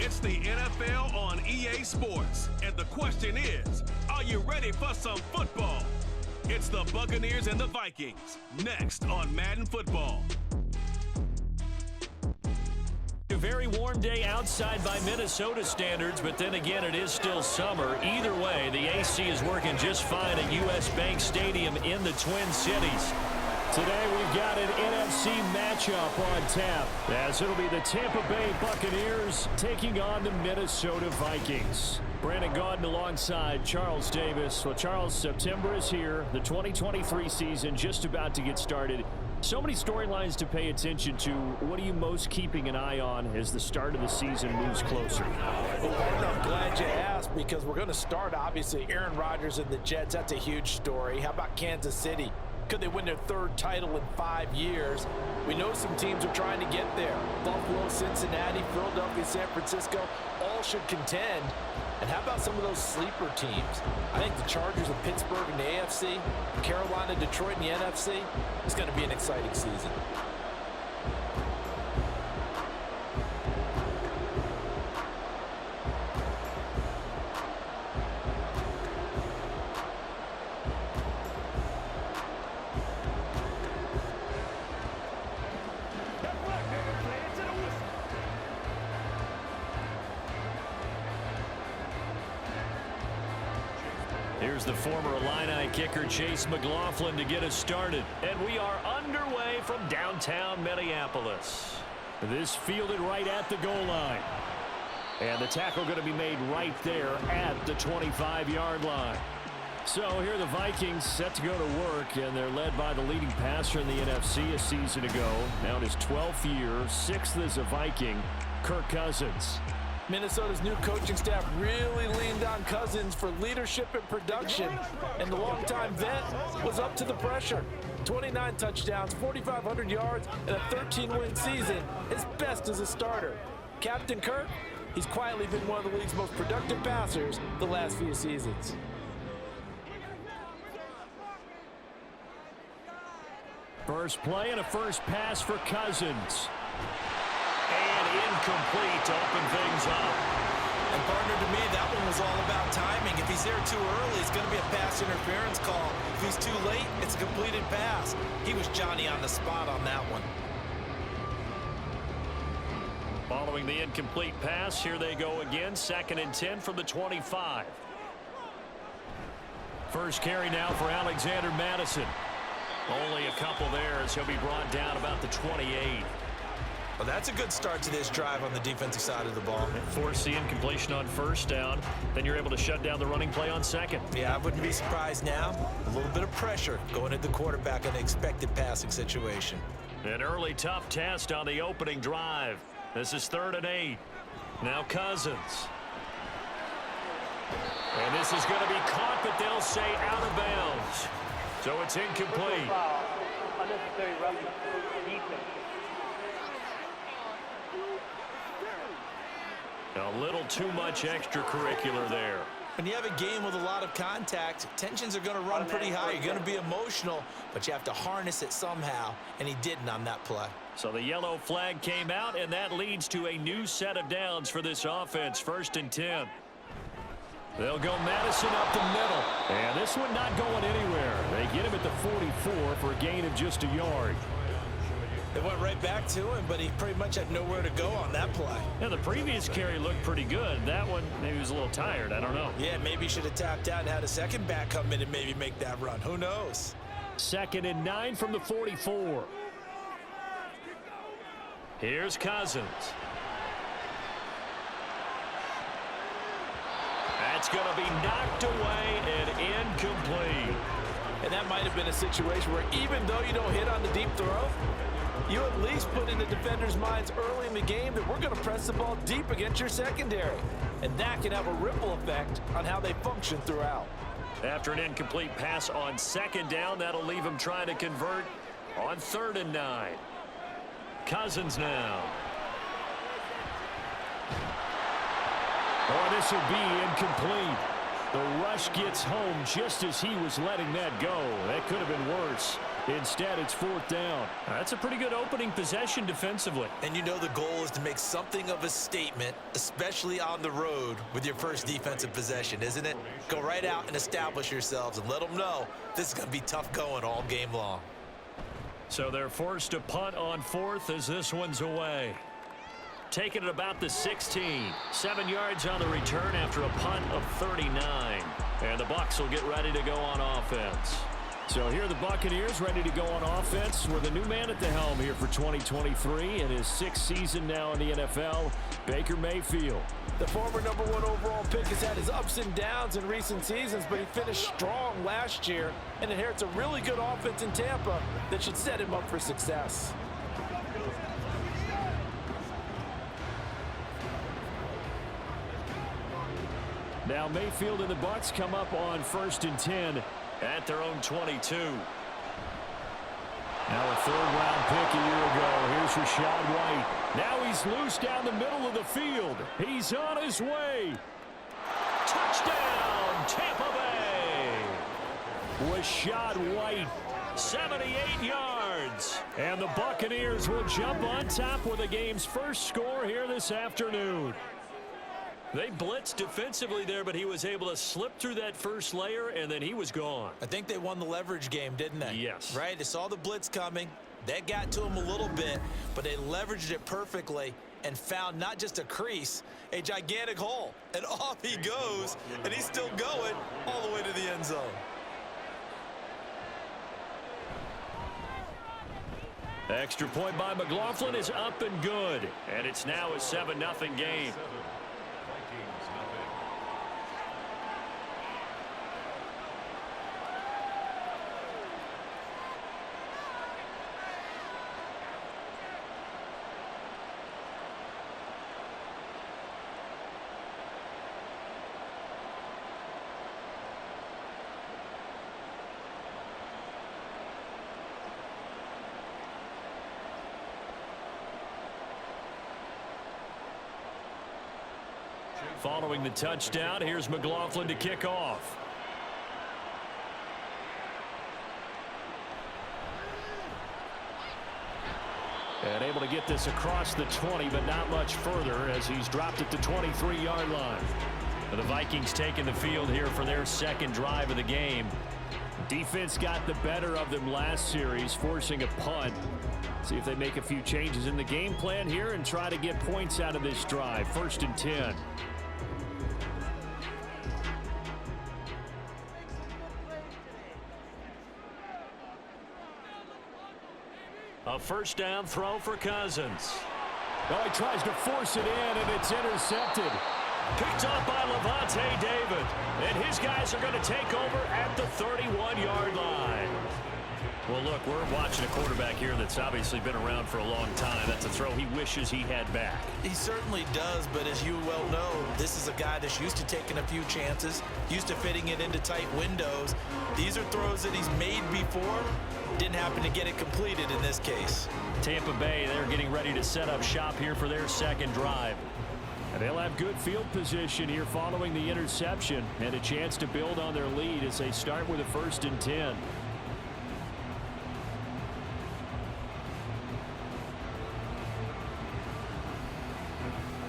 It's the NFL on EA Sports, and the question is, are you ready for some football? It's the Buccaneers and the Vikings, next on Madden Football. A very warm day outside by Minnesota standards, but then again, it is still summer. Either way, the AC is working just fine at US Bank Stadium in the Twin Cities. Today, we've got an NFC matchup on tap, as it'll be the Tampa Bay Buccaneers taking on the Minnesota Vikings. Brandon Gaudin alongside Charles Davis. Well, Charles, September is here. The 2023 season just about to get started. So many storylines to pay attention to. What are you most keeping an eye on as the start of the season moves closer? Well, I'm glad you asked, because we're going to start, obviously, Aaron Rodgers and the Jets. That's a huge story. How about Kansas City? Could they win their third title in 5 years? We know some teams are trying to get there. Buffalo, Cincinnati, Philadelphia, San Francisco, all should contend. And how about some of those sleeper teams? I think the Chargers of Pittsburgh in the AFC, Carolina, Detroit in the NFC, it's going to be an exciting season. Here's the former Illini kicker Chase McLaughlin to get us started. And we are underway from downtown Minneapolis. This fielded right at the goal line. And the tackle going to be made right there at the 25-yard line. So here are the Vikings set to go to work, and they're led by the leading passer in the NFC a season ago. Now in his 12th year, 6th as a Viking, Kirk Cousins. Minnesota's new coaching staff really leaned on Cousins for leadership and production, and the longtime vet was up to the pressure. 29 touchdowns, 4,500 yards, and a 13-win season, his best as a starter. Captain Kirk, he's quietly been one of the league's most productive passers the last few seasons. First play and a first pass for Cousins. And incomplete to open things up. And partner, to me, that one was all about timing. If he's there too early, it's going to be a pass interference call. If he's too late, it's a completed pass. He was Johnny on the spot on that one. Following the incomplete pass, here they go again. 2nd and 10 from the 25. First carry now for Alexander Madison. Only a couple there as he'll be brought down about the 28. Well, that's a good start to this drive on the defensive side of the ball. Force the incompletion on first down. Then you're able to shut down the running play on second. Yeah, I wouldn't be surprised now. A little bit of pressure going at the quarterback in an expected passing situation. An early tough test on the opening drive. This is 3rd and 8. Now Cousins. And this is going to be caught, but they'll say out of bounds. So it's incomplete. Unnecessary roughing. Defense. A little too much extracurricular there. When you have a game with a lot of contact, tensions are going to run pretty high. You're going to be emotional, but you have to harness it somehow, and he didn't on that play. So the yellow flag came out, and that leads to a new set of downs for this offense. 1st and 10. They'll go Madison up the middle. And this one not going anywhere. They get him at the 44 for a gain of just a yard. They went right back to him, but he pretty much had nowhere to go on that play. Yeah, the previous carry looked pretty good. That one, maybe he was a little tired. I don't know. Yeah, maybe he should have tapped out and had a second back come in and maybe make that run. Who knows? 2nd and 9 from the 44. Here's Cousins. That's going to be knocked away and incomplete. And that might have been a situation where even though you don't hit on the deep throw, you at least put in the defenders' minds early in the game that we're going to press the ball deep against your secondary. And that can have a ripple effect on how they function throughout. After an incomplete pass on 2nd down, that'll leave him trying to convert on 3rd and 9. Cousins now. Oh, this will be incomplete. The rush gets home just as he was letting that go. That could have been worse. Instead, it's 4th down. That's a pretty good opening possession defensively. And you know the goal is to make something of a statement, especially on the road with your first defensive possession, isn't it? Go right out and establish yourselves and let them know this is going to be tough going all game long. So they're forced to punt on 4th as this one's away. Taking it about the 16. 7 yards on the return after a punt of 39. And the Bucs will get ready to go on offense. So here are the Buccaneers ready to go on offense with a new man at the helm here for 2023 in his 6th season now in the NFL, Baker Mayfield. The former #1 overall pick has had his ups and downs in recent seasons, but he finished strong last year and inherits a really good offense in Tampa that should set him up for success. Now Mayfield and the Bucs come up on 1st and 10 at their own 22. Now a 3rd-round pick a year ago. Here's Rachaad White. Now he's loose down the middle of the field. He's on his way. Touchdown, Tampa Bay. Rachaad White, 78 yards. And the Buccaneers will jump on top with the game's first score here this afternoon. They blitzed defensively there, but he was able to slip through that first layer, and then he was gone. I think they won the leverage game, didn't they? Yes. Right? They saw the blitz coming. That got to him a little bit, but they leveraged it perfectly and found not just a crease, a gigantic hole. And off he goes, and he's still going all the way to the end zone. Extra point by McLaughlin is up and good, and it's now a 7-0 game. Following the touchdown, here's McLaughlin to kick off. And able to get this across the 20, but not much further as he's dropped at the 23-yard line. The Vikings taking the field here for their 2nd drive of the game. Defense got the better of them last series, forcing a punt. See if they make a few changes in the game plan here and try to get points out of this drive. 1st and 10. A 1st down throw for Cousins. Oh, he tries to force it in, and it's intercepted. Picked up by Levante David. And his guys are going to take over at the 31-yard line. Well, look, we're watching a quarterback here that's obviously been around for a long time. That's a throw he wishes he had back. He certainly does, but as you well know, this is a guy that's used to taking a few chances, used to fitting it into tight windows. These are throws that he's made before. Didn't happen to get it completed in this case. Tampa Bay, they're getting ready to set up shop here for their 2nd drive. And they'll have good field position here following the interception and a chance to build on their lead as they start with a 1st and 10.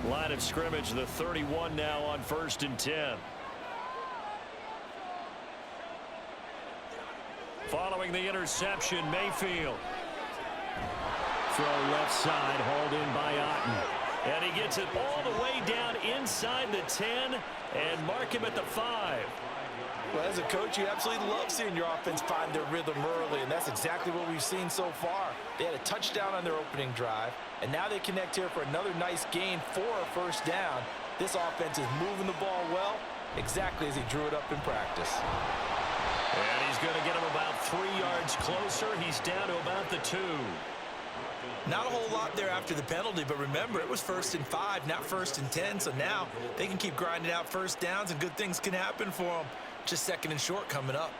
Line of scrimmage, the 31 now on 1st and 10. Following the interception, Mayfield. Throw left side, hauled in by Otten. And he gets it all the way down inside the 10 and mark him at the 5. Well, as a coach, you absolutely love seeing your offense find their rhythm early, and that's exactly what we've seen so far. They had a touchdown on their opening drive, and now they connect here for another nice gain for a 1st down. This offense is moving the ball well, exactly as he drew it up in practice. And he's going to get him about 3 yards closer. He's down to about the 2. Not a whole lot there after the penalty, but remember, it was 1st and 5, not 1st and 10, so now they can keep grinding out 1st downs, and good things can happen for them. Just 2nd and short coming up.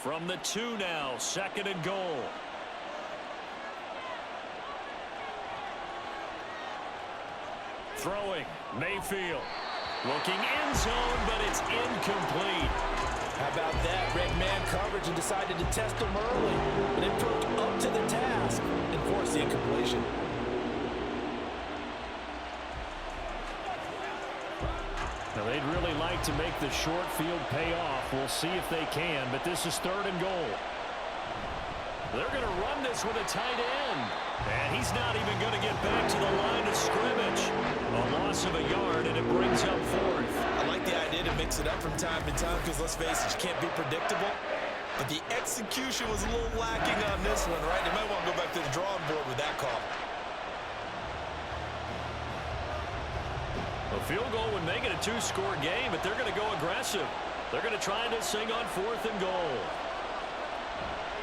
From the 2 now, 2nd and goal. Throwing, Mayfield. Looking end zone, but it's incomplete. How about that? Red man coverage and decided to test him early. But it proved up to the task and forced the incompletion. Now, they'd really like to make the short field pay off. We'll see if they can, but this is 3rd and goal. They're going to run this with a tight end. And he's not even going to get back to the line of scrimmage. A loss of a yard, and it brings up 4th. I like the idea to mix it up from time to time because, let's face it, you can't be predictable. But the execution was a little lacking on this one, right? They might want to go back to the drawing board with that call. A field goal would make it a 2-score game, but they're going to go aggressive. They're going to try this thing on 4th and goal.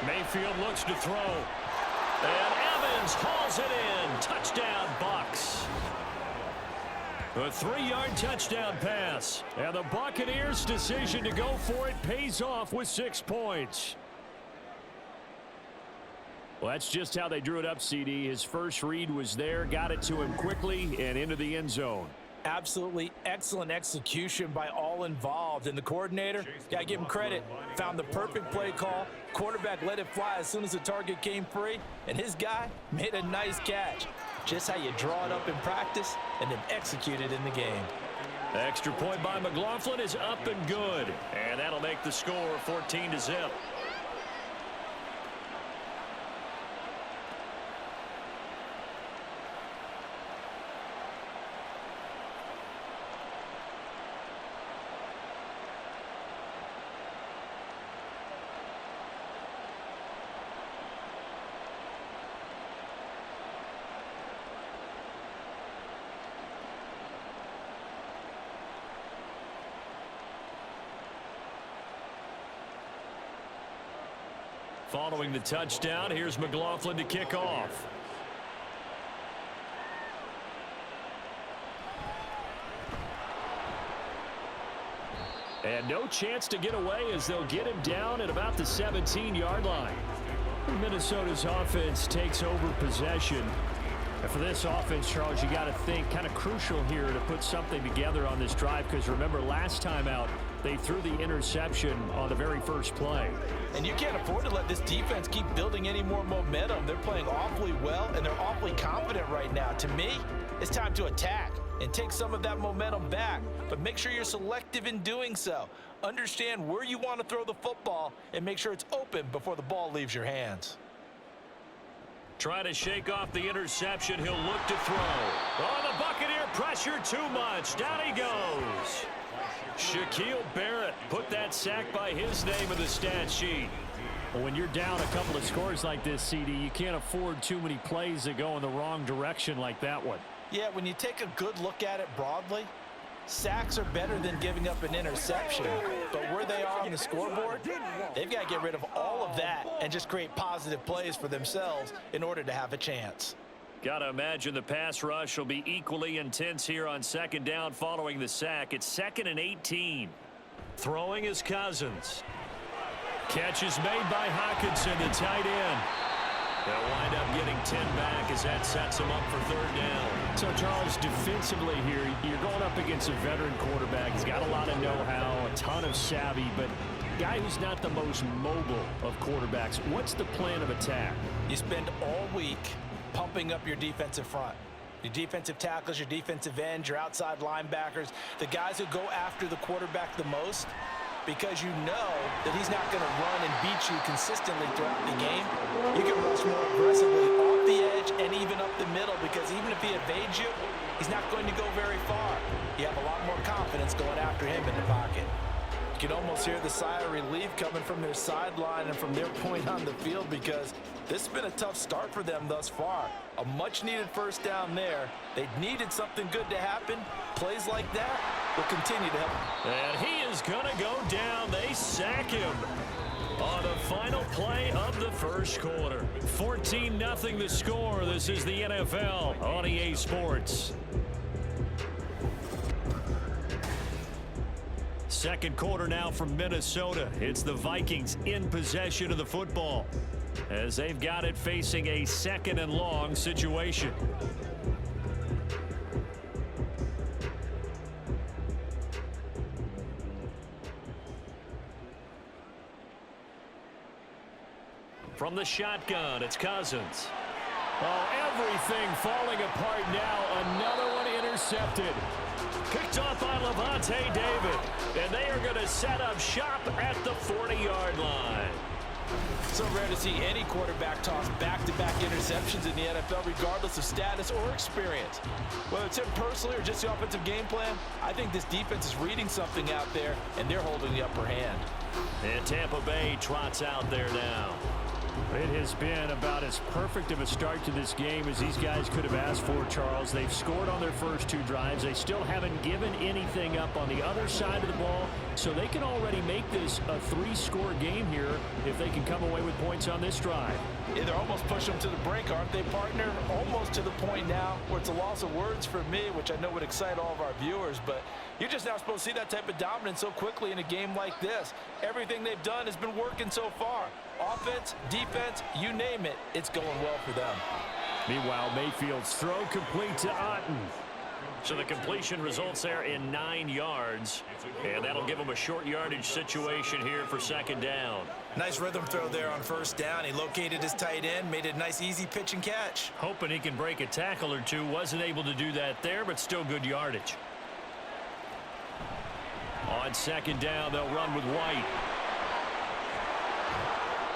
Mayfield looks to throw. And Evans hauls it in. Touchdown, Bucs. A 3-yard touchdown pass. And the Buccaneers' decision to go for it pays off with 6 points. Well, that's just how they drew it up, CD. His first read was there, got it to him quickly, and into the end zone. Absolutely excellent execution by all involved. And the coordinator, got to give him credit, found the perfect play call. Quarterback let it fly as soon as the target came free. And his guy made a nice catch. Just how you draw it up in practice and then execute it in the game. The extra point by McLaughlin is up and good. And that'll make the score 14-0. Following the touchdown, here's McLaughlin to kick off. And no chance to get away as they'll get him down at about the 17-yard line. Minnesota's offense takes over possession. And for this offense, Charles, you got to think kind of crucial here to put something together on this drive, because remember last time out they threw the interception on the very first play. And you can't afford to let this defense keep building any more momentum. They're playing awfully well, and they're awfully confident right now. To me, it's time to attack and take some of that momentum back, but make sure you're selective in doing so. Understand where you want to throw the football and make sure it's open before the ball leaves your hands. Trying to shake off the interception. He'll look to throw. Oh, the Buccaneer pressure too much. Down he goes. Shaquille Barrett put that sack by his name in the stat sheet. Well, when you're down a couple of scores like this, CD, you can't afford too many plays that go in the wrong direction like that one. Yeah, when you take a good look at it broadly, sacks are better than giving up an interception. But where they are on the scoreboard, they've got to get rid of all of that and just create positive plays for themselves in order to have a chance. Got to imagine the pass rush will be equally intense here on 2nd down following the sack. It's 2nd and 18. Throwing is Cousins. Catch is made by Hockenson, the tight end. They'll wind up getting 10 back as that sets them up for 3rd down. So, Charles, defensively here, you're going up against a veteran quarterback. He's got a lot of know-how, a ton of savvy, but a guy who's not the most mobile of quarterbacks. What's the plan of attack? You spend all week pumping up your defensive front. Your defensive tackles, your defensive ends, your outside linebackers, the guys who go after the quarterback the most, because you know that he's not going to run and beat you consistently throughout the game. You can rush more aggressively off the edge and even up the middle, because even if he evades you, he's not going to go very far. You have a lot more confidence going after him in the pocket. You can almost hear the sigh of relief coming from their sideline and from their point on the field, because this has been a tough start for them thus far. A much-needed 1st down there. They needed something good to happen. Plays like that will continue to help. And he is going to go down. They sack him on the final play of the 1st quarter. 14-0 the score. This is the NFL on EA Sports. 2nd quarter now from Minnesota. It's the Vikings in possession of the football as they've got it facing a 2nd and long situation. from the shotgun. It's Cousins. Oh, everything falling apart now. Another one intercepted. Picked off by Levante David. And they are going to set up shop at the 40-yard line. So rare to see any quarterback toss back-to-back interceptions in the NFL, regardless of status or experience. Whether it's him personally or just the offensive game plan, I think this defense is reading something out there, and they're holding the upper hand. And Tampa Bay trots out there now. It has been about as perfect of a start to this game as these guys could have asked for, Charles. They've scored on their first 2 drives. They still haven't given anything up on the other side of the ball, so they can already make this a 3-score game here if they can come away with points on this drive. Yeah, they're almost pushing them to the brink, aren't they, partner? Almost to the point now where it's a loss of words for me, which I know would excite all of our viewers, but you're just now supposed to see that type of dominance so quickly in a game like this. Everything they've done has been working so far. Offense, defense, you name it, it's going well for them. Meanwhile, Mayfield's throw complete to Otten. So the completion results there in 9 yards, and that'll give them a short yardage situation here for 2nd down. Nice rhythm throw there on 1st down. He located his tight end, made it a nice easy pitch and catch. Hoping he can break a tackle or two. Wasn't able to do that there, but still good yardage. On 2nd down, they'll run with White.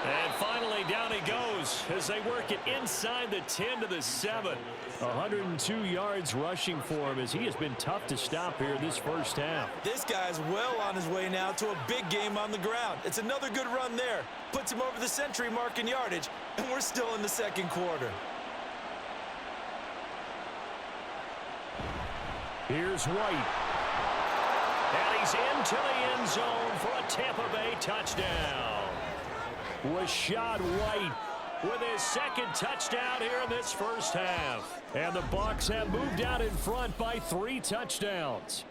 And finally, down he goes as they work it inside the 10 to the 7. 102 yards rushing for him as he has been tough to stop here this first half. This guy's well on his way now to a big game on the ground. It's another good run there. Puts him over the century mark in yardage, and we're still in the 2nd quarter. Here's White. And he's into the end zone for a Tampa Bay touchdown. Rashad White with his 2nd touchdown here in this first half. And the Bucs have moved out in front by 3 touchdowns.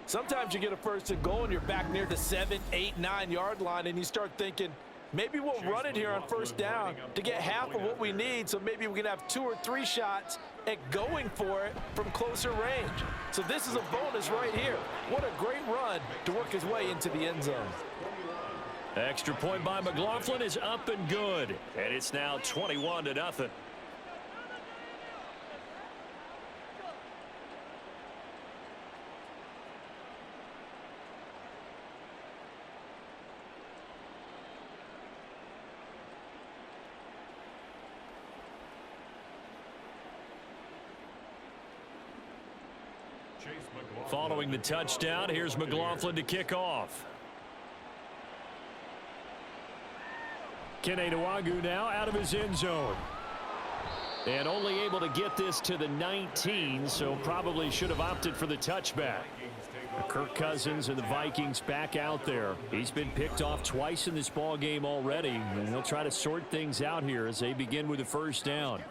Sometimes you get a 1st and goal and you're back near the 7, 8, 9-yard line, and you start thinking, maybe we'll run it here on 1st down to get half of what we need, so maybe we can have 2 or 3 shots at going for it from closer range. So this is a bonus right here. What a great run to work his way into the end zone. Extra point by McLaughlin is up and good. And it's now 21-0. Following the touchdown, here's McLaughlin to kick off. Kene Nwangwu now out of his end zone. And only able to get this to the 19, so probably should have opted for the touchback. Kirk Cousins and the Vikings back out there. He's been picked off twice in this ball game already, and he'll try to sort things out here as they begin with the 1st down.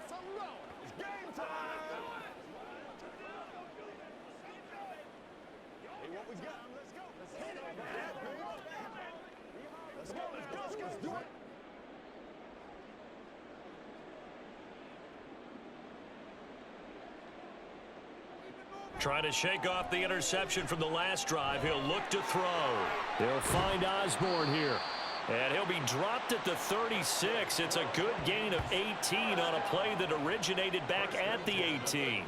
Trying to shake off the interception from the last drive. He'll look to throw. They'll find Osborne here. And he'll be dropped at the 36. It's a good gain of 18 on a play that originated back at the 18.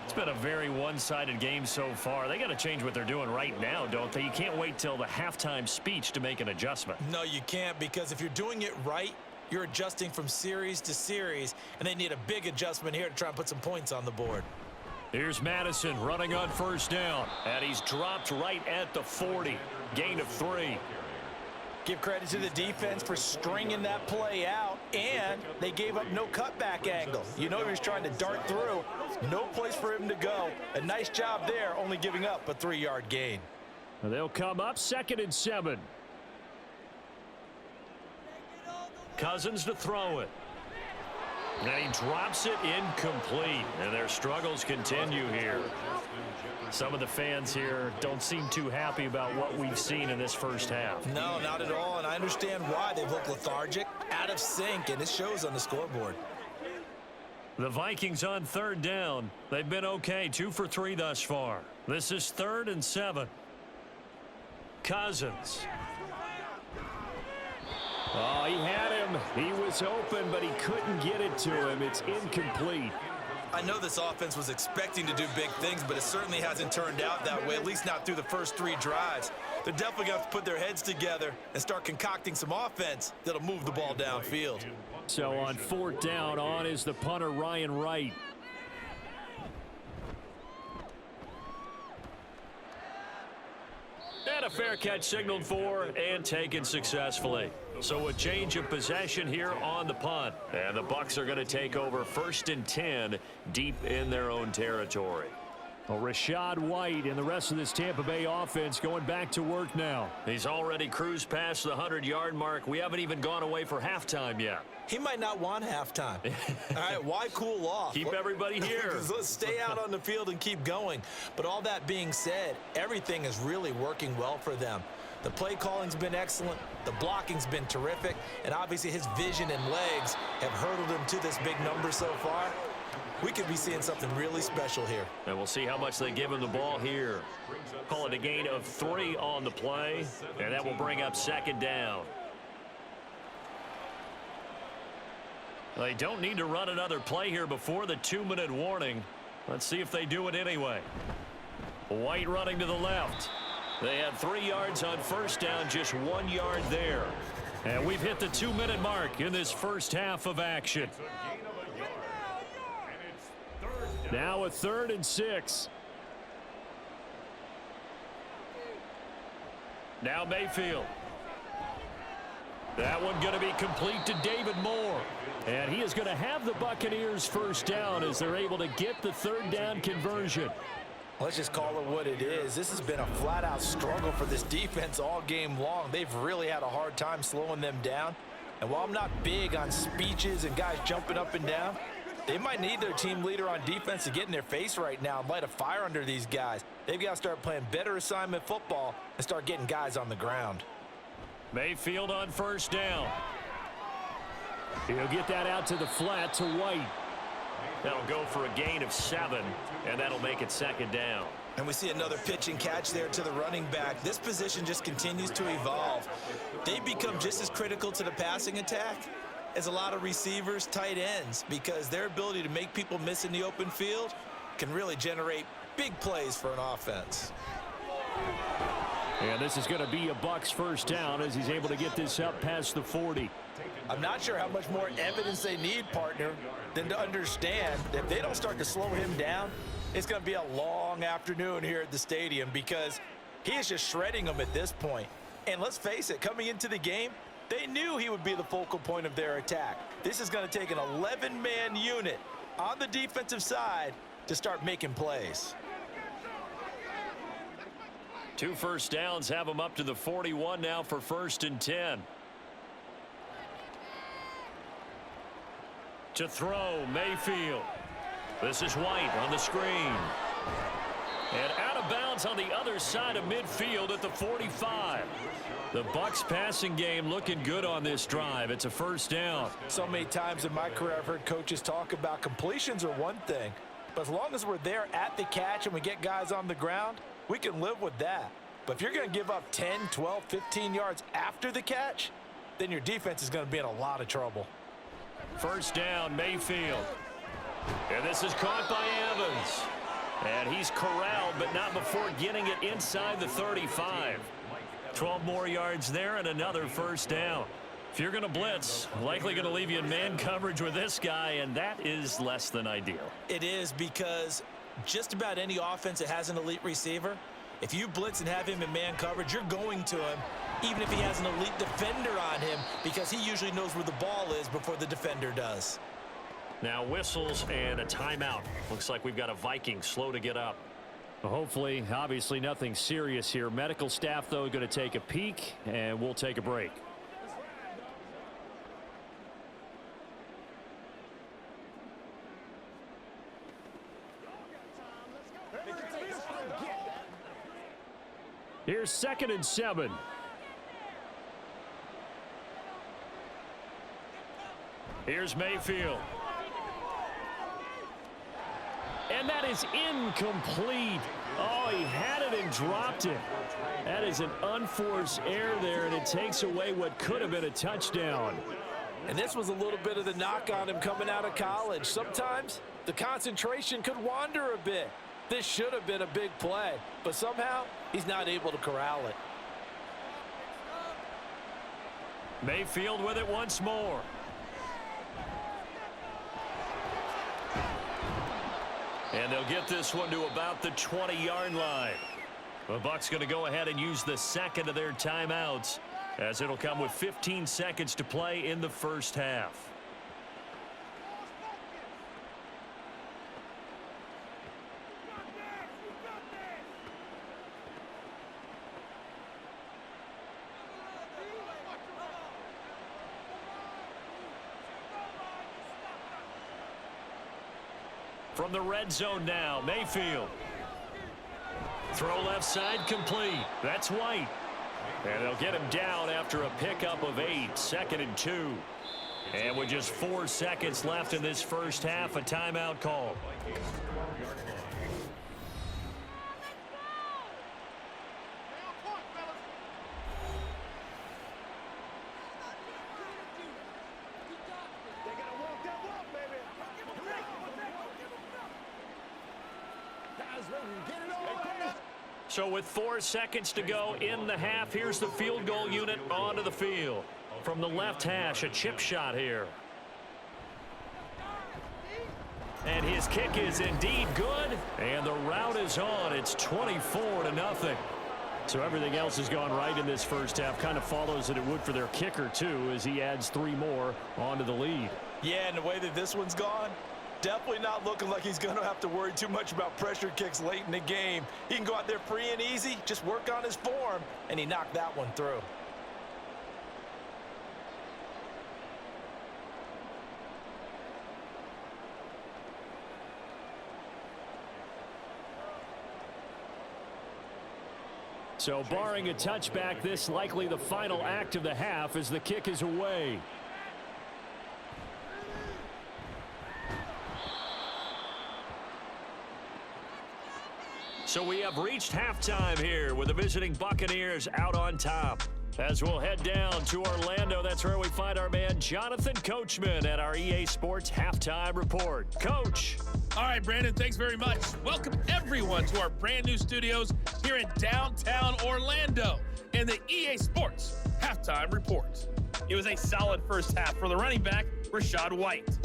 It's been a very one-sided game so far. They got to change what they're doing right now, don't they? You can't wait till the halftime speech to make an adjustment. No, you can't, because if you're doing it right, you're adjusting from series to series, and they need a big adjustment here to try and put some points on the board. Here's Madison running on 1st down, and he's dropped right at the 40. Gain of 3. Give credit to the defense for stringing that play out, and they gave up no cutback angle. You know he was trying to dart through. No place for him to go. A nice job there, only giving up a 3-yard gain. They'll come up 2nd and 7. Cousins to throw it. And he drops it incomplete. And their struggles continue here. Some of the fans here don't seem too happy about what we've seen in this first half. No, not at all, and I understand why. They've looked lethargic, out of sync, and it shows on the scoreboard. The Vikings on 3rd down. They've been okay, 2 for 3 thus far. This is 3rd and 7. Cousins. Oh, he had him. He was open, but he couldn't get it to him. It's incomplete. I know this offense was expecting to do big things, but it certainly hasn't turned out that way, at least not through the first 3 drives. They're definitely going to have to put their heads together and start concocting some offense that'll move the ball downfield. So on 4th down, on is the punter, Ryan Wright. And a fair catch signaled for and taken successfully. So a change of possession here on the punt. And the Bucs are going to take over 1st and 10 deep in their own territory. Well, Rachaad White and the rest of this Tampa Bay offense going back to work now. He's already cruised past the 100-yard mark. We haven't even gone away for halftime yet. He might not want halftime. All right, why cool off? Keep everybody here. Let's stay out on the field and keep going. But all that being said, everything is really working well for them. The play calling's been excellent, the blocking's been terrific, and obviously his vision and legs have hurdled him to this big number so far. We could be seeing something really special here. And we'll see how much they give him the ball here. Call it a gain of 3 on the play, and that will bring up 2nd down. They don't need to run another play here before the 2-minute warning. Let's see if they do it anyway. White running to the left. They had 3 yards on 1st down, just 1 yard there. And we've hit the 2-minute mark in this first half of action. Now a 3rd and 6. Now Mayfield. That one going to be complete to David Moore. And he is going to have the Buccaneers 1st down as they're able to get the 3rd down conversion. Let's just call it what it is. This has been a flat-out struggle for this defense all game long. They've really had a hard time slowing them down. And while I'm not big on speeches and guys jumping up and down, they might need their team leader on defense to get in their face right now and light a fire under these guys. They've got to start playing better assignment football and start getting guys on the ground. Mayfield on 1st down. He'll get that out to the flat to White. That'll go for a gain of 7, and that'll make it 2nd down. And we see another pitch and catch there to the running back. This position just continues to evolve. They become just as critical to the passing attack as a lot of receivers, tight ends, because their ability to make people miss in the open field can really generate big plays for an offense. And this is going to be a Bucs 1st down as he's able to get this up past the 40. I'm not sure how much more evidence they need, partner, than to understand that if they don't start to slow him down, it's going to be a long afternoon here at the stadium because he is just shredding them at this point. And let's face it, coming into the game, they knew he would be the focal point of their attack. This is going to take an 11-man unit on the defensive side to start making plays. 2 1st downs have them up to the 41 now for 1st and 10. To throw, Mayfield. This is White on the screen. And out of bounds on the other side of midfield at the 45. The Bucs passing game looking good on this drive. It's a 1st down. So many times in my career I've heard coaches talk about completions are one thing, but as long as we're there at the catch and we get guys on the ground, we can live with that. But if you're going to give up 10, 12, 15 yards after the catch, then your defense is going to be in a lot of trouble. 1st down, Mayfield. And this is caught by Evans. And he's corralled, but not before getting it inside the 35. 12 more yards there and another 1st down. If you're going to blitz, likely going to leave you in man coverage with this guy, and that is less than ideal. It is because just about any offense that has an elite receiver, if you blitz and have him in man coverage, you're going to him, even if he has an elite defender on him, because he usually knows where the ball is before the defender does. Now whistles and a timeout. Looks like we've got a Viking slow to get up. Well, hopefully, obviously nothing serious here. Medical staff, though, going to take a peek, and we'll take a break. Here's 2nd and 7. Here's Mayfield. And that is incomplete. Oh, he had it and dropped it. That is an unforced error there, and it takes away what could have been a touchdown. And this was a little bit of the knock on him coming out of college. Sometimes the concentration could wander a bit. This should have been a big play, but somehow he's not able to corral it. Mayfield with it once more. And they'll get this one to about the 20-yard line. The Bucs going to go ahead and use the second of their timeouts, as it'll come with 15 seconds to play in the first half. From the red zone now, Mayfield. Throw left side complete. That's White. And they'll get him down after a pickup of 8, 2nd and 2. And with just 4 seconds left in this first half, a timeout call. So with 4 seconds to go in the half, here's the field goal unit onto the field. From the left hash, a chip shot here. And his kick is indeed good. And the route is on. It's 24-0. So everything else has gone right in this first half. Kind of follows that it would for their kicker, too, as he adds 3 more onto the lead. Yeah, and the way that this one's gone, definitely not looking like he's going to have to worry too much about pressure kicks late in the game. He can go out there free and easy, just work on his form, and he knocked that one through. So barring a touchback, this likely the final act of the half as the kick is away. So we have reached halftime here with the visiting Buccaneers out on top. As we'll head down to Orlando, that's where we find our man Jonathan Coachman at our EA Sports Halftime Report. Coach. All right, Brandon, thanks very much. Welcome, everyone, to our brand new studios here in downtown Orlando and the EA Sports Halftime Report. It was a solid first half for the running back, Rachaad White.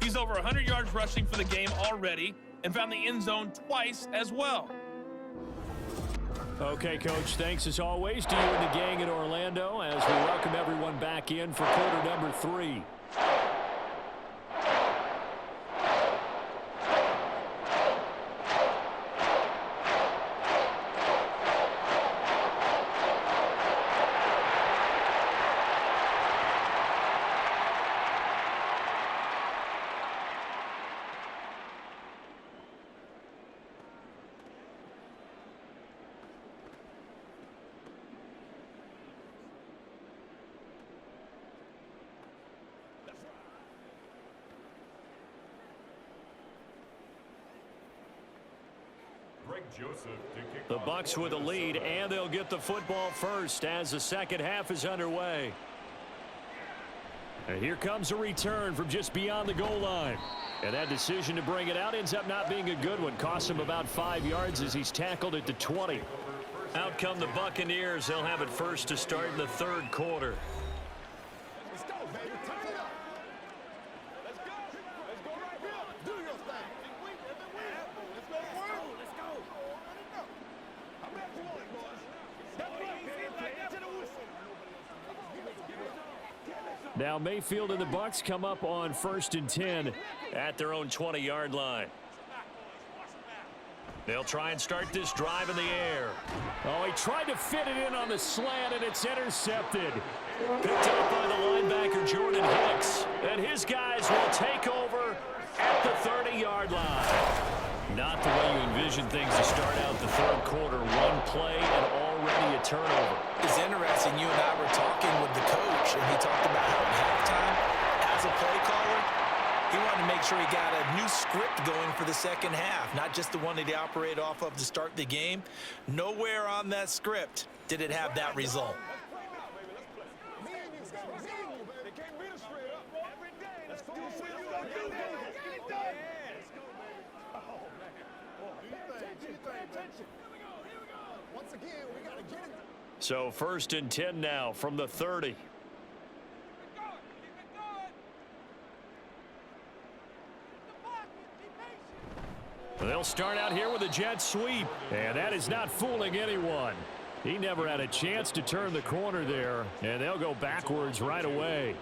He's over 100 yards rushing for the game already and found the end zone twice as well. Okay, Coach, thanks as always to you and the gang in Orlando as we welcome everyone back in for quarter number 3. The Bucs with a lead, and they'll get the football first as the second half is underway. And here comes a return from just beyond the goal line. And that decision to bring it out ends up not being a good one. Costs him about 5 yards as he's tackled at the 20. Out come the Buccaneers. They'll have it first to start in the third quarter. Let's go, baby. Turn it up. Let's go. Let's go right here. Do your thing. Let's go to work. Let's go. I'm back to work, boys. That's right, baby. Get to the whistle. Now Mayfield and the Bucs come up on 1st and 10 at their own 20-yard line. They'll try and start this drive in the air. Oh, he tried to fit it in on the slant, and it's intercepted. Picked up by the linebacker, Jordan Hicks. And his guys will take over at the 30-yard line. Not the way you envision things to start out the third quarter. One play and already a turnover. It's interesting. You and I were talking with the coach, and he talked about how at halftime, as a play caller, he wanted to make sure he got a new script going for the second half, not just the one that he operated off of to start the game. Nowhere on that script did it have that result. They can't beat us straight So 1st and 10 now from the 30. They'll start out here with a jet sweep, and that is not fooling anyone. He never had a chance to turn the corner there, and they'll go backwards right away.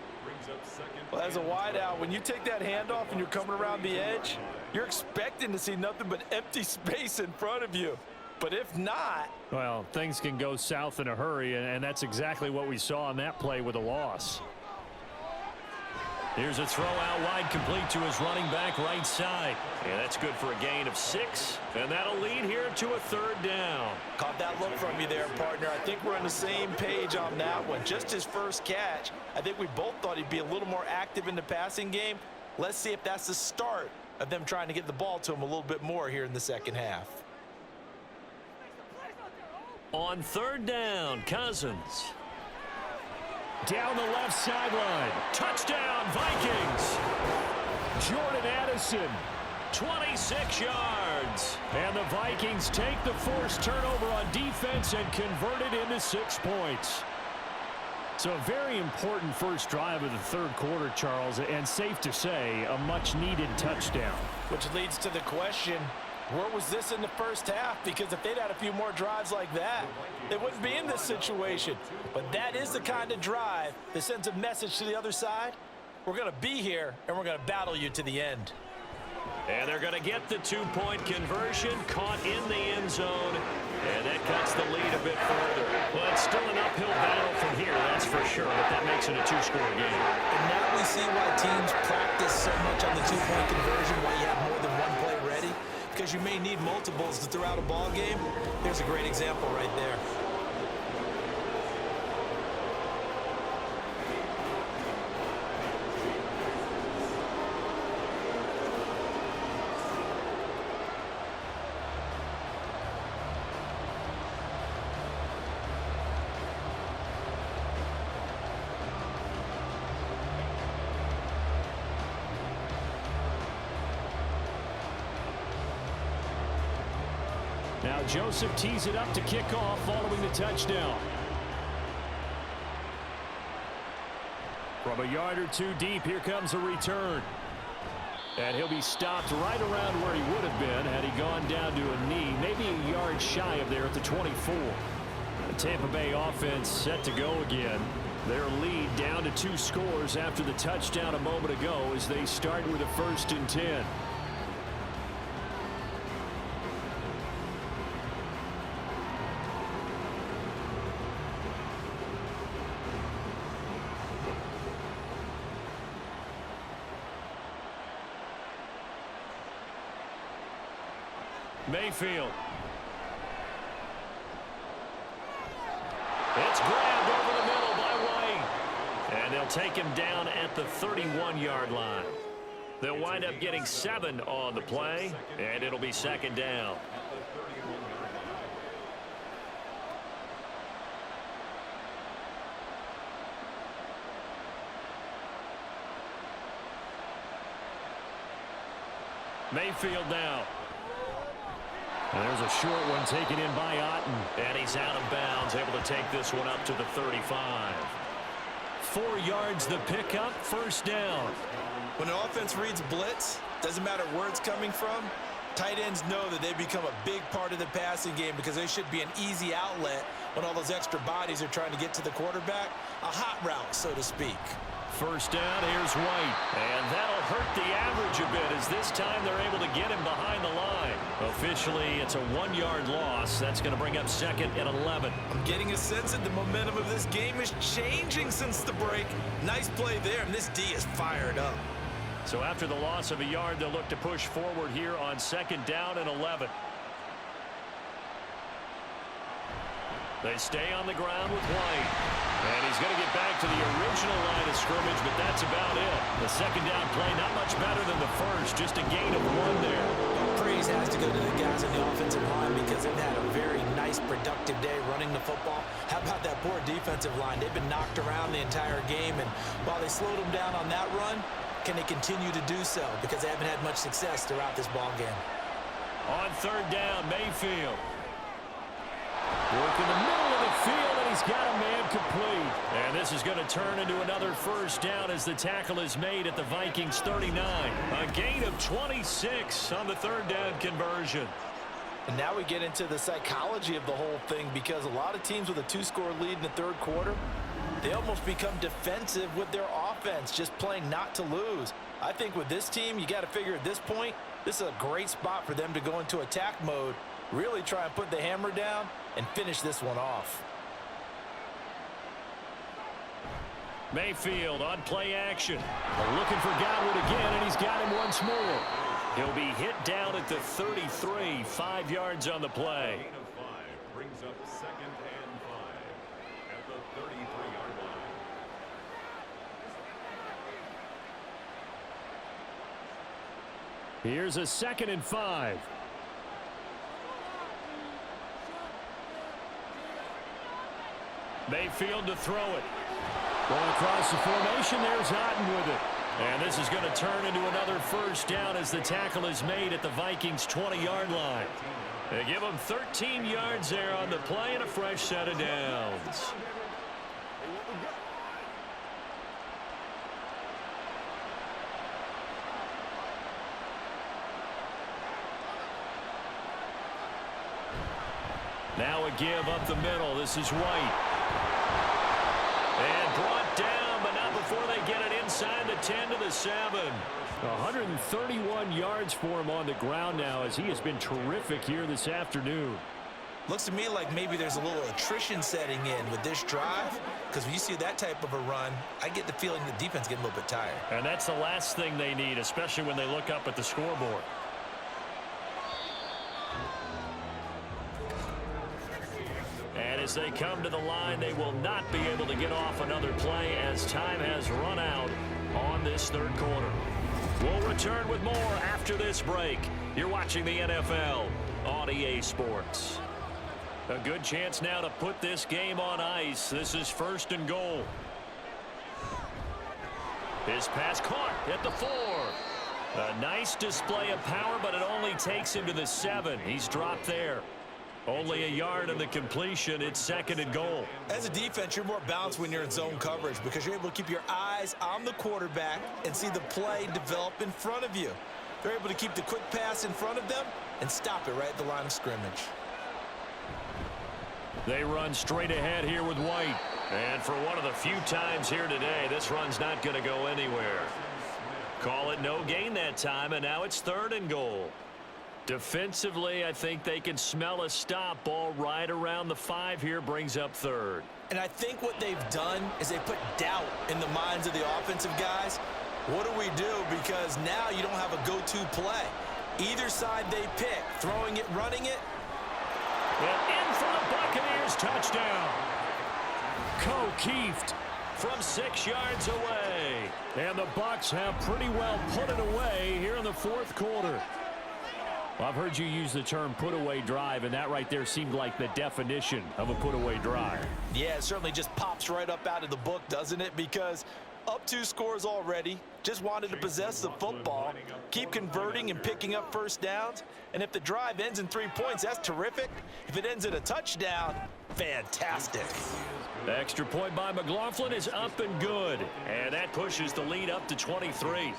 Well, as a wideout, when you take that handoff and you're coming around the edge, you're expecting to see nothing but empty space in front of you. But if not, well, things can go south in a hurry, and that's exactly what we saw on that play with a loss. Here's a throw out wide, complete to his running back right side. And that's good for a gain of 6. And that'll lead here to a 3rd down. Caught that look from you there, partner. I think we're on the same page on that one. Just his first catch. I think we both thought he'd be a little more active in the passing game. Let's see if that's the start of them trying to get the ball to him a little bit more here in the second half. On 3rd down, Cousins. Down the left sideline. Touchdown, Vikings. Jordan Addison. 26 yards. And the Vikings take the forced turnover on defense and convert it into 6 points. So a very important first drive of the 3rd quarter, Charles, and safe to say, a much-needed touchdown. Which leads to the question, where was this in the first half? Because if they'd had a few more drives like that, they wouldn't be in this situation. But that is the kind of drive that sends a message to the other side. We're going to be here, and we're going to battle you to the end. And they're going to get the 2-point conversion, caught in the end zone, and that cuts the lead a bit further. Well, it's still an uphill battle from here, that's for sure, but that makes it a 2-score game. And now we see why teams practice so much on the 2-point conversion, why you have more than one play ready. Because you may need multiples to throw out a ball game. Here's a great example right there. Now Joseph tees it up to kick off following the touchdown. From a yard or 2 deep, here comes a return. And he'll be stopped right around where he would have been had he gone down to a knee, maybe a yard shy of there at the 24. The Tampa Bay offense set to go again. Their lead down to 2 scores after the touchdown a moment ago as they start with a 1st and 10. Mayfield. It's grabbed over the middle by White. And they'll take him down at the 31-yard line. They'll wind up getting 7 on the play, and it'll be 2nd down. Mayfield now. And there's a short one taken in by Otten. And he's out of bounds, able to take this one up to the 35. 4 yards the pickup, 1st down. When an offense reads blitz, doesn't matter where it's coming from, tight ends know that they become a big part of the passing game because they should be an easy outlet when all those extra bodies are trying to get to the quarterback. A hot route, so to speak. 1st down, here's White. And that'll hurt the average a bit as this time they're able to get him behind the line. Officially, it's a 1-yard loss. That's going to bring up 2nd and 11. I'm getting a sense that the momentum of this game is changing since the break. Nice play there, and this D is fired up. So after the loss of a yard, they'll look to push forward here on 2nd down and 11. They stay on the ground with White. And he's going to get back to the original line of scrimmage, but that's about it. The 2nd down play, not much better than the first, just a gain of 1 there. Praise has to go to the guys on the offensive line because they've had a very nice, productive day running the football. How about that poor defensive line? They've been knocked around the entire game, and while they slowed them down on that run, can they continue to do so? Because they haven't had much success throughout this ball game. On 3rd down, Mayfield. Working the middle of the field, and he's got a man complete. And this is going to turn into another first down as the tackle is made at the Vikings 39. A gain of 26 on the third down conversion. And now we get into the psychology of the whole thing, because a lot of teams with a 2-score lead in the third quarter, they almost become defensive with their offense, just playing not to lose. I think with this team, you got to figure at this point, this is a great spot for them to go into attack mode, really try and put the hammer down and finish this one off. Mayfield on play action. Looking for Godwin again, and he's got him once more. He'll be hit down at the 33, 5 yards on the play. Gain of 5 brings up 2nd and 5 at the 33-yard line. Here's a 2nd and 5. Mayfield to throw it. Going across the formation, there's Otten with it. And this is going to turn into another first down as the tackle is made at the Vikings 20-yard line. They give them 13 yards there on the play and a fresh set of downs. Now a give up the middle. This is White. And brought down, but not before they get it inside the 10 to the 7. 131 yards for him on the ground now, as he has been terrific here this afternoon. Looks to me like maybe there's a little attrition setting in with this drive, because when you see that type of a run, I get the feeling the defense getting a little bit tired. And that's the last thing they need, especially when they look up at the scoreboard. And as they come to the line, they will not be able to get off another play as time has run out on this third quarter. We'll return with more after this break. You're watching the NFL on EA Sports. A good chance now to put this game on ice. This is 1st and goal. His pass caught at the 4. A nice display of power, but it only takes him to the 7. He's dropped there. Only a yard on the completion. It's 2nd and goal. As a defense, you're more balanced when you're in zone coverage because you're able to keep your eyes on the quarterback and see the play develop in front of you. They're able to keep the quick pass in front of them and stop it right at the line of scrimmage. They run straight ahead here with White. And for one of the few times here today, this run's not going to go anywhere. Call it no gain that time, and now it's 3rd and goal. Defensively, I think they can smell a stop. Ball right around the 5 here, brings up 3rd. And I think what they've done is they put doubt in the minds of the offensive guys. What do we do? Because now you don't have a go-to play. Either side they pick, throwing it, running it. And in for the Buccaneers, touchdown. Keeft from 6 yards away. And the Bucs have pretty well put it away here in the 4th quarter. Well, I've heard you use the term put-away drive, and that right there seemed like the definition of a put-away drive. Yeah, it certainly just pops right up out of the book, doesn't it? Because up 2 scores already, just wanted to possess the football, keep converting and picking up first downs. And if the drive ends in 3 points, that's terrific. If it ends in a touchdown, fantastic. The extra point by McLaughlin is up and good. And that pushes the lead up to 23.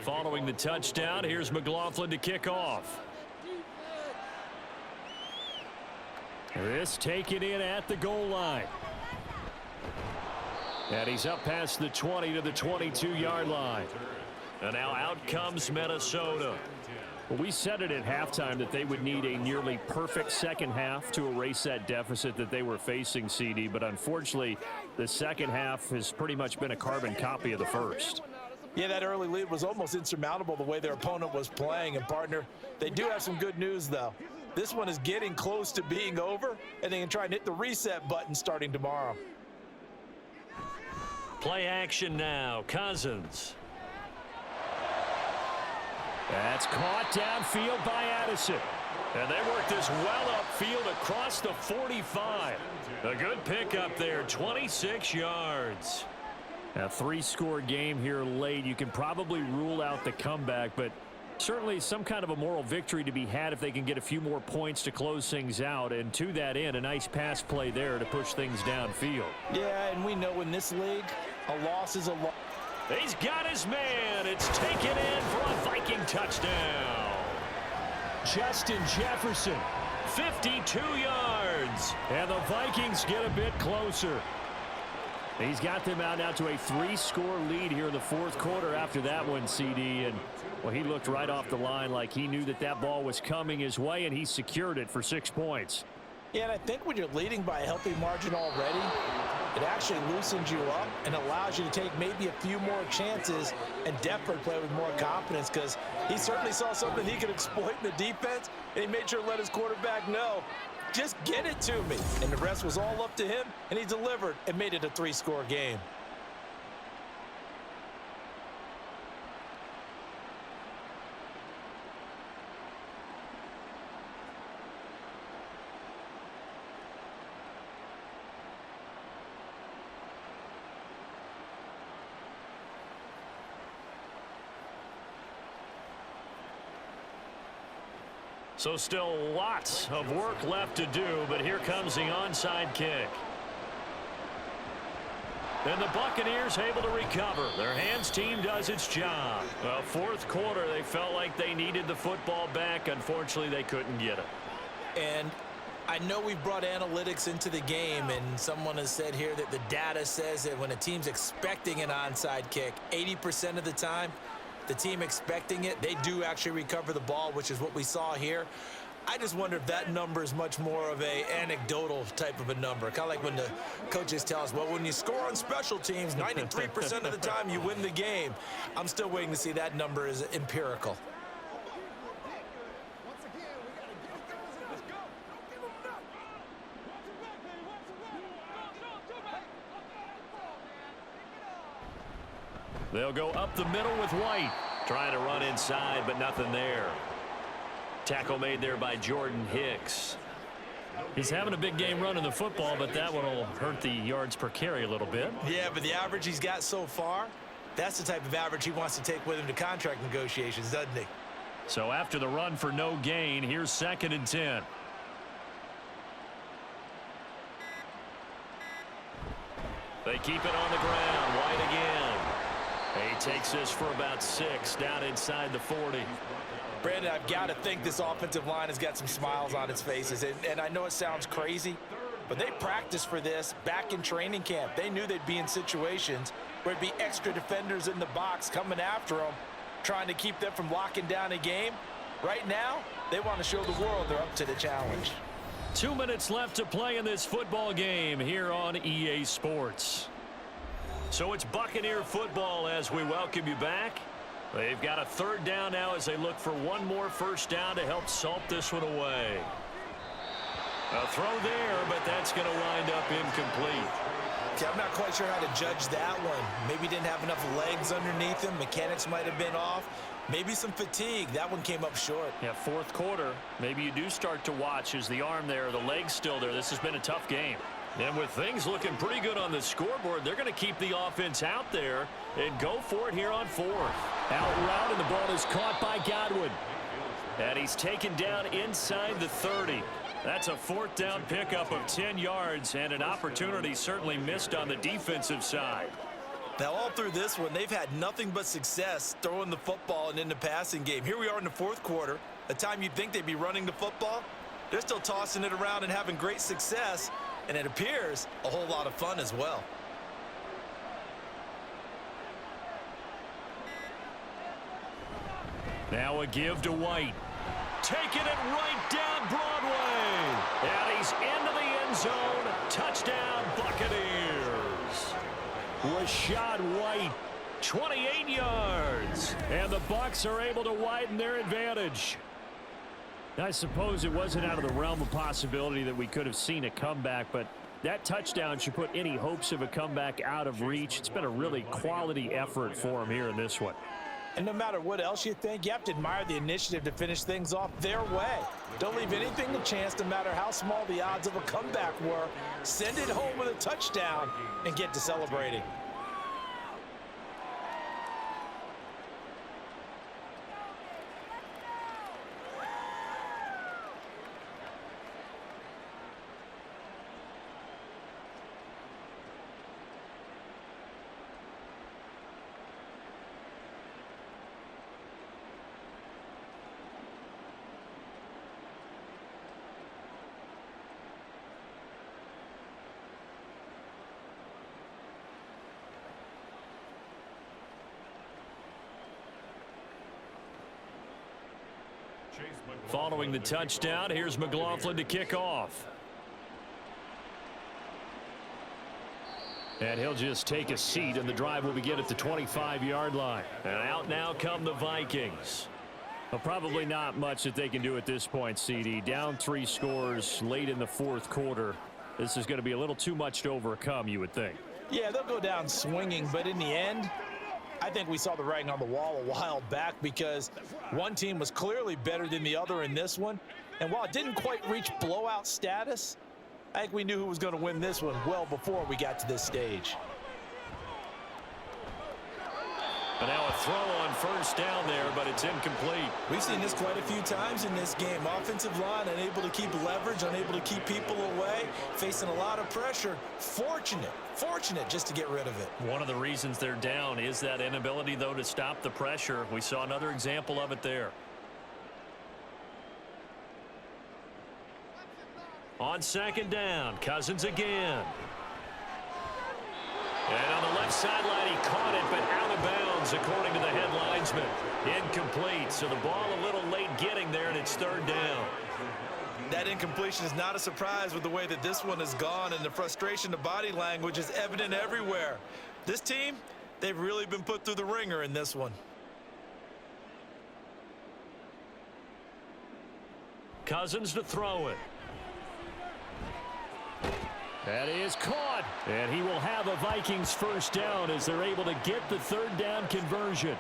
Following the touchdown, here's McLaughlin to kick off. This taken in at the goal line. And he's up past the 20 to the 22-yard line. And now out comes Minnesota. Well, we said it at halftime that they would need a nearly perfect second half to erase that deficit that they were facing, CD. But unfortunately, the second half has pretty much been a carbon copy of the first. Yeah, that early lead was almost insurmountable the way their opponent was playing. And, partner, they do have some good news, though. This one is getting close to being over, and they can try and hit the reset button starting tomorrow. Play action now. Cousins. That's caught downfield by Addison. And they work this well upfield across the 45. A good pickup there, 26 yards. A 3-score game here late. You can probably rule out the comeback, but certainly some kind of a moral victory to be had if they can get a few more points to close things out. And to that end, a nice pass play there to push things downfield. Yeah, and we know in this league, a loss is a loss. He's got his man. It's taken in for a Viking touchdown. Justin Jefferson, 52 yards. And the Vikings get a bit closer. He's got them out now to a 3-score lead here in the fourth quarter after that one, CD. And, well, he looked right off the line like he knew that that ball was coming his way, and he secured it for 6 points. Yeah, and I think when you're leading by a healthy margin already, it actually loosens you up and allows you to take maybe a few more chances and definitely play with more confidence, because he certainly saw something he could exploit in the defense, and he made sure to let his quarterback know, just get it to me. And the rest was all up to him, and he delivered and made it a 3-score game. So still lots of work left to do, but here comes the onside kick. And the Buccaneers able to recover. Their hands team does its job. Well, fourth quarter, they felt like they needed the football back. Unfortunately, they couldn't get it. And I know we've brought analytics into the game, and someone has said here that the data says that when a team's expecting an onside kick, 80% of the time, the team expecting it, they do actually recover the ball, which is what we saw here. I just wonder if that number is much more of a anecdotal type of a number. Kind of like when the coaches tell us, well, when you score on special teams, 93% of the time you win the game. I'm still waiting to see that number is empirical. They'll go up the middle with White. Trying to run inside, but nothing there. Tackle made there by Jordan Hicks. He's having a big game running the football, but that one will hurt the yards per carry a little bit. Yeah, but the average he's got so far, that's the type of average he wants to take with him to contract negotiations, doesn't he? So after the run for no gain, here's 2nd and 10. They keep it on the ground. White again. He takes this for about 6 down inside the 40. Brandon, I've got to think this offensive line has got some smiles on its faces. And I know it sounds crazy, but they practiced for this back in training camp. They knew they'd be in situations where it'd be extra defenders in the box coming after them, trying to keep them from locking down a game. Right now, they want to show the world they're up to the challenge. 2 minutes left to play in this football game here on EA Sports. So it's Buccaneer football as we welcome you back. They've got a 3rd down now as they look for one more first down to help salt this one away. A throw there, but that's going to wind up incomplete. Okay, I'm not quite sure how to judge that one. Maybe didn't have enough legs underneath him. Mechanics might have been off. Maybe some fatigue. That one came up short. Yeah, fourth quarter. Maybe you do start to watch as the arm there, the leg's still there. This has been a tough game. And with things looking pretty good on the scoreboard, they're going to keep the offense out there and go for it here on 4th. Out route, and the ball is caught by Godwin. And he's taken down inside the 30. That's a 4th down pickup of 10 yards and an opportunity certainly missed on the defensive side. Now, all through this one, they've had nothing but success throwing the football and in the passing game. Here we are in the 4th quarter, a time you'd think they'd be running the football. They're still tossing it around and having great success. And it appears a whole lot of fun as well. Now a give to White. Taking it right down Broadway. And he's into the end zone. Touchdown, Buccaneers. Rashad White, 28 yards. And the Bucs are able to widen their advantage. I suppose it wasn't out of the realm of possibility that we could have seen a comeback, but that touchdown should put any hopes of a comeback out of reach. It's been a really quality effort for him here in this one. And no matter what else you think, you have to admire the initiative to finish things off their way. Don't leave anything to chance, no matter how small the odds of a comeback were. Send it home with a touchdown and get to celebrating. Following the touchdown, here's McLaughlin to kick off. And he'll just take a seat, and the drive will begin at the 25-yard line. And out now come the Vikings. Well, probably not much that they can do at this point, CD. Down 3 scores late in the fourth quarter. This is going to be a little too much to overcome, you would think. Yeah, they'll go down swinging, but in the end, I think we saw the writing on the wall a while back because one team was clearly better than the other in this one. And while it didn't quite reach blowout status, I think we knew who was going to win this one well before we got to this stage. But now a throw on first down there, but it's incomplete. We've seen this quite a few times in this game. Offensive line unable to keep leverage, unable to keep people away, facing a lot of pressure. Fortunate just to get rid of it. One of the reasons they're down is that inability, though, to stop the pressure. We saw another example of it there. On second down, Cousins again. And on the left sideline, he caught it, but out of bounds, according to the head linesman. Incomplete, so the ball a little late getting there, and it's third down. That incompletion is not a surprise with the way that this one has gone, and the frustration, the body language is evident everywhere. This team, they've really been put through the ringer in this one. Cousins to throw it. That is caught, and he will have a Vikings first down as they're able to get the third down conversion.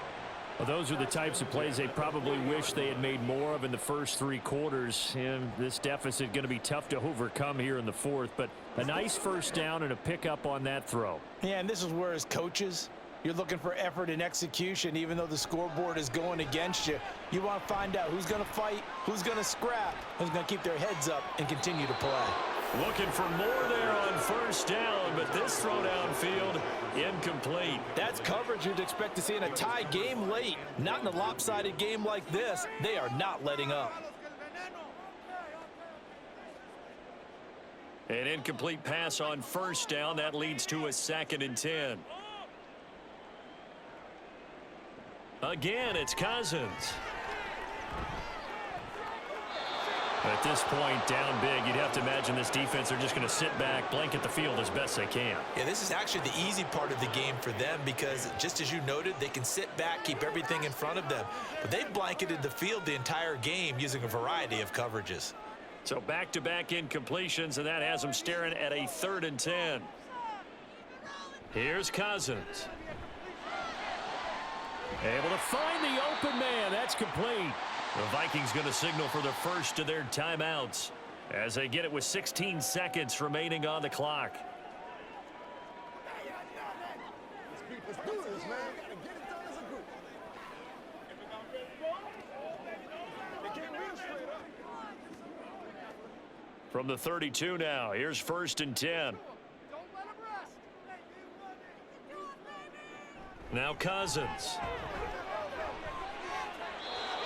Well, those are the types of plays they probably wish they had made more of in the first 3 quarters, and this deficit going to be tough to overcome here in the fourth, but a nice first down and a pickup on that throw. Yeah, and this is where as coaches, you're looking for effort and execution. Even though the scoreboard is going against you, you want to find out who's going to fight, who's going to scrap, who's going to keep their heads up and continue to play. Looking for more there on first down, but this throw downfield, incomplete. That's coverage you'd expect to see in a tie game late. Not in a lopsided game like this. They are not letting up. An incomplete pass on first down. That leads to a 2nd and 10. Again, it's Cousins. At this point, down big, you'd have to imagine this defense are just going to sit back, blanket the field as best they can. Yeah, this is actually the easy part of the game for them because, just as you noted, they can sit back, keep everything in front of them. But they've blanketed the field the entire game using a variety of coverages. So back-to-back incompletions, and that has them staring at a 3rd and 10. Here's Cousins. Able to find the open man. That's complete. The Vikings going to signal for the first of their timeouts as they get it with 16 seconds remaining on the clock. Let's do this, man. Get it done as a group. They can't win straight up. From the 32 now, here's 1st and 10. Now Cousins.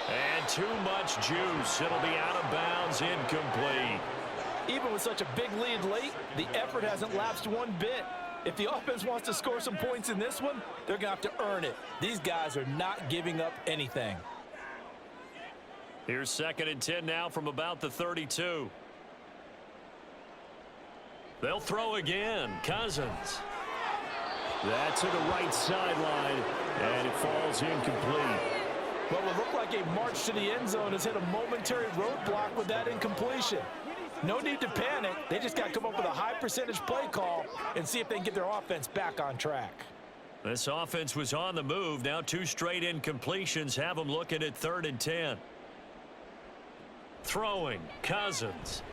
And too much juice. It'll be out of bounds, incomplete. Even with such a big lead late, the effort hasn't lapsed one bit. If the offense wants to score some points in this one, they're going to have to earn it. These guys are not giving up anything. Here's 2nd and 10 now from about the 32. They'll throw again. Cousins. That's to the right sideline, and it falls incomplete. What would look like a march to the end zone has hit a momentary roadblock with that incompletion. No need to panic. They just got to come up with a high percentage play call and see if they can get their offense back on track. This offense was on the move. Now 2 straight incompletions have them looking at 3rd and 10. Throwing, Cousins.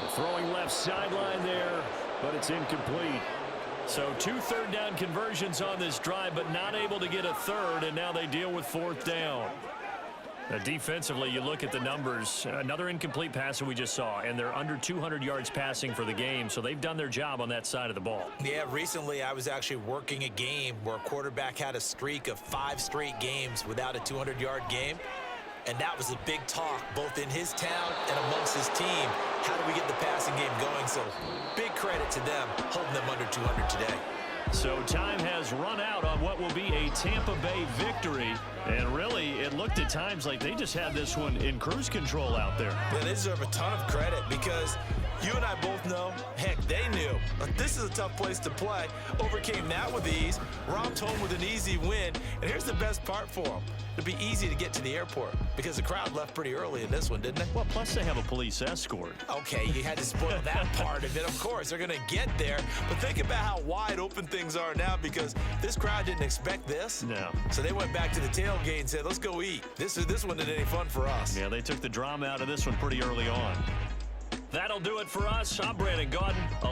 Throwing left sideline there, but it's incomplete. So 2 third-down conversions on this drive, but not able to get a third, and now they deal with 4th down. Now defensively, you look at the numbers. Another incomplete pass that we just saw, and they're under 200 yards passing for the game, so they've done their job on that side of the ball. Yeah, recently I was actually working a game where a quarterback had a streak of 5 straight games without a 200-yard game. And that was a big talk, both in his town and amongst his team. How do we get the passing game going? So big credit to them, holding them under 200 today. So time has run out on what will be a Tampa Bay victory. And really, it looked at times like they just had this one in cruise control out there. Yeah, they deserve a ton of credit because you and I both know, heck, they knew. But this is a tough place to play. Overcame that with ease, romped home with an easy win. And here's the best part for them. It'd be easy to get to the airport because the crowd left pretty early in this one, didn't it? Well, plus they have a police escort. Okay, you had to spoil that part of it. Of course, they're going to get there. But think about how wide open things are now because this crowd didn't expect this. No. So they went back to the tailgate and said, let's go eat. This one isn't any fun for us. Yeah, they took the drama out of this one pretty early on. That'll do it for us. I'm Brandon Gaudin.